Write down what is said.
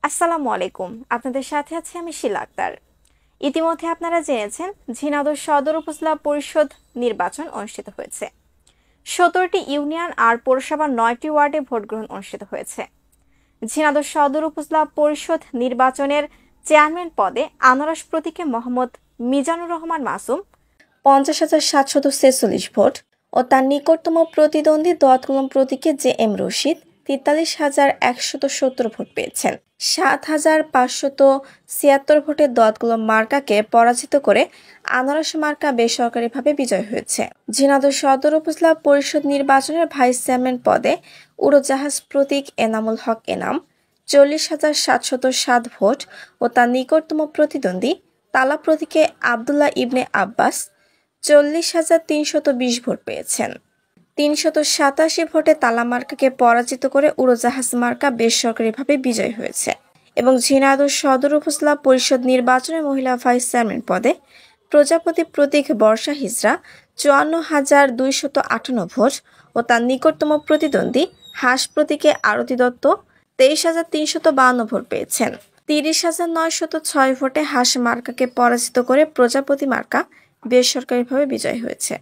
আসসালামু আলাইকুম। আপনাদের সাথে আছি আমি শিলা আক্তার। ইতিমধ্যে আপনারা জেনেছেন ঝিনাইদহ সদর উপজেলা পরিষদ নির্বাচন অনুষ্ঠিত হয়েছে। 17টি ইউনিয়ন আর পৌরসভার 9টি ওয়ার্ডে ভোট গ্রহণ অনুষ্ঠিত হয়েছে। ঝিনাইদহ সদর উপজেলা পরিষদ নির্বাচনের চেয়ারম্যান পদে আনারস প্রতীকে মোহাম্মদ মিজানুর রহমান মাসুম 50,746 ভোট ও তার নিকটতম প্রতিদ্বন্দ্বী দোয়াত-কলম প্রতীকে JM রশিদ 43,170 ভোট পেয়েছেন। 7,576 ভোটে দোয়াত-কলম মার্কাকে পরাজিত করে আনারস মার্কা বেসরকারিভাবে বিজয় হয়েছে। ঝিনাইদহ সদর উপজেলা পরিষদ নির্বাচনের ভাইস চেয়ারম্যান পদে উড়োজাহাজ প্রতীক এনামুল হক এনাম 40,707 ভোট ও তার নিকটতম প্রতিদ্বন্দ্বী তালা প্রতীকে আবদুল্লাহ ইবনে আব্বাস 40,320 ভোট পেয়েছেন। 387 ভোটে তালা মার্কাকে পরাজিত করে উড়োজাহাজ মার্কা বেসরকারিভাবে বিজয় হয়েছে এবং ঝিনাইদহ সদর উপজেলা পরিষদ নির্বাচনে মহিলা ভাইস চেয়ারম্যান পদে প্রজাপতি প্রতীক বর্ষা হিজরা 54,258 ভোট ও তার নিকটতম প্রতিদ্বন্দ্বী হাঁস প্রতীকে আরতি দত্ত 23,352 ভোট পেয়েছেন। 30,906 ভোটে হাঁস মার্কাকে পরাজিত করে প্রজাপতি মার্কা বেসরকারিভাবে বিজয় হয়েছে।